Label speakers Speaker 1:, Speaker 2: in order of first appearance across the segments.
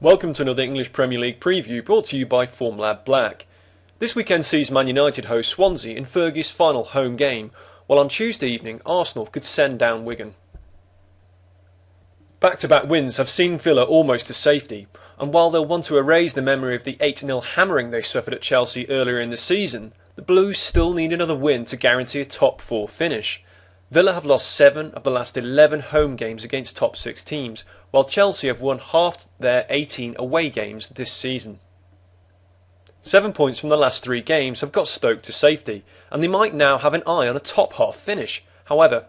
Speaker 1: Welcome to another English Premier League preview brought to you by Formlab Black. This weekend sees Man United host Swansea in Fergie's final home game, while on Tuesday evening Arsenal could send down Wigan. Back-to-back wins have seen Villa almost to safety, and while they'll want to erase the memory of the 8-0 hammering they suffered at Chelsea earlier in the season, the Blues still need another win to guarantee a top 4 finish. Villa have lost 7 of the last 11 home games against top 6 teams, while Chelsea have won half their 18 away games this season. 7 points from the last 3 games have got Stoke to safety, and they might now have an eye on a top half finish. However,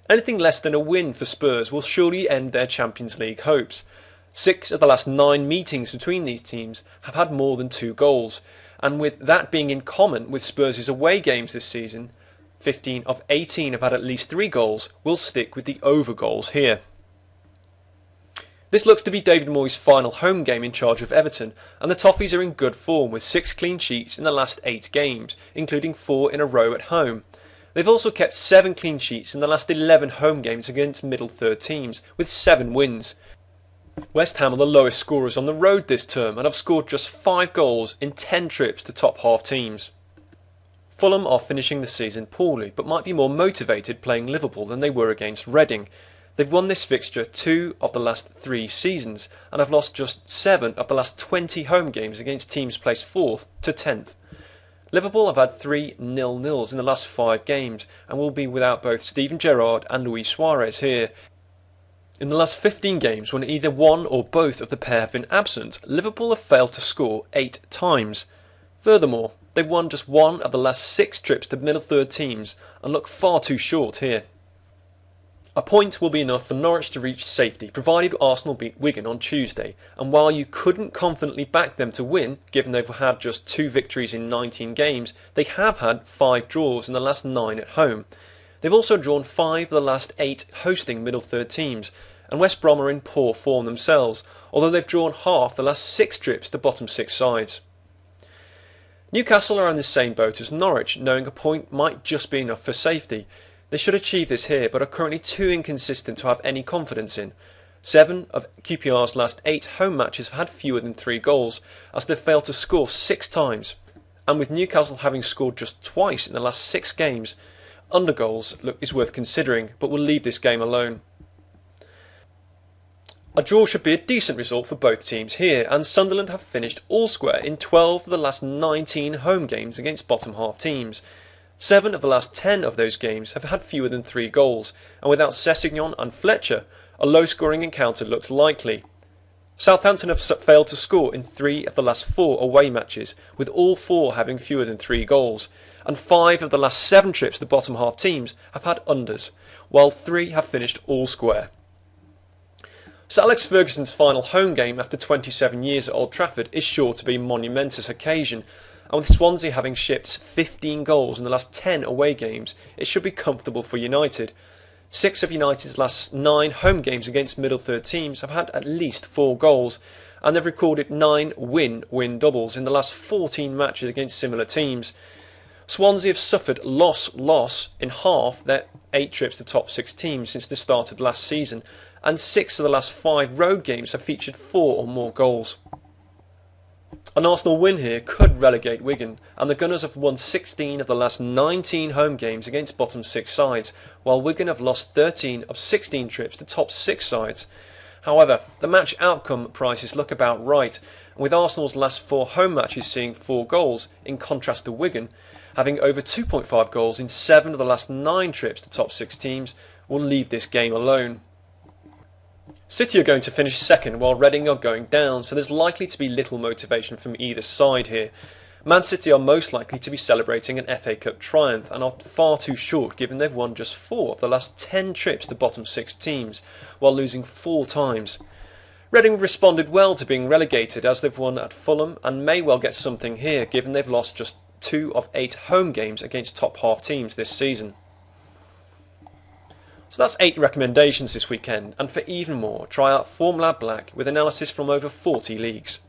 Speaker 1: anything less than a win for Spurs will surely end their Champions League hopes. 6 of the last 9 meetings between these teams have had more than 2 goals, and with that being in common with Spurs' away games this season, 15 of 18 have had at least 3 goals. We'll stick with the over goals here. This looks to be David Moyes' final home game in charge of Everton, and the Toffees are in good form with 6 clean sheets in the last 8 games, including 4 in a row at home. They've also kept 7 clean sheets in the last 11 home games against middle third teams, with 7 wins. West Ham are the lowest scorers on the road this term and have scored just 5 goals in 10 trips to top half teams. Fulham are finishing the season poorly, but might be more motivated playing Liverpool than they were against Reading. They've won this fixture 2 of the last 3 seasons and have lost just 7 of the last 20 home games against teams placed 4th to 10th. Liverpool have had 3 0-0s in the last 5 games and will be without both Steven Gerrard and Luis Suarez here. In the last 15 games, when either one or both of the pair have been absent, Liverpool have failed to score 8 times. Furthermore, they've won just 1 of the last 6 trips to middle third teams and look far too short here. A point will be enough for Norwich to reach safety, provided Arsenal beat Wigan on Tuesday, and while you couldn't confidently back them to win, given they've had just 2 victories in 19 games, they have had 5 draws in the last 9 at home. They've also drawn 5 of the last 8 hosting middle third teams, and West Brom are in poor form themselves, although they've drawn half the last 6 trips to bottom 6 sides. Newcastle are in the same boat as Norwich, knowing a point might just be enough for safety. They should achieve this here, but are currently too inconsistent to have any confidence in. 7 of QPR's last 8 home matches have had fewer than 3 goals, as they've failed to score 6 times. And with Newcastle having scored just twice in the last 6 games, under goals is worth considering, but we'll leave this game alone. A draw should be a decent result for both teams here, and Sunderland have finished all square in 12 of the last 19 home games against bottom half teams. 7 of the last 10 of those games have had fewer than 3 goals, and without Sessegnon and Fletcher, a low-scoring encounter looks likely. Southampton have failed to score in 3 of the last 4 away matches, with all 4 having fewer than 3 goals, and 5 of the last 7 trips to bottom half teams have had unders, while 3 have finished all square. Sir Alex Ferguson's final home game after 27 years at Old Trafford is sure to be a monumentous occasion, and with Swansea having shipped 15 goals in the last 10 away games, it should be comfortable for United. 6 of United's last 9 home games against middle third teams have had at least 4 goals, and they've recorded 9 win-win doubles in the last 14 matches against similar teams. Swansea have suffered loss in half their 8 trips to top 6 teams since they started last season, and 6 of the last 5 road games have featured 4 or more goals. An Arsenal win here could relegate Wigan, and the Gunners have won 16 of the last 19 home games against bottom 6 sides, while Wigan have lost 13 of 16 trips to top 6 sides. However, the match outcome prices look about right, and with Arsenal's last 4 home matches seeing 4 goals, in contrast to Wigan, having over 2.5 goals in 7 of the last 9 trips to top 6 teams, we'll leave this game alone. City are going to finish second while Reading are going down, so there's likely to be little motivation from either side here. Man City are most likely to be celebrating an FA Cup triumph and are far too short given they've won just 4 of the last 10 trips to bottom 6 teams, while losing 4 times. Reading responded well to being relegated as they've won at Fulham and may well get something here given they've lost just 2 of 8 home games against top half teams this season. So that's 8 recommendations this weekend, and for even more, try out Formlab Black with analysis from over 40 leagues.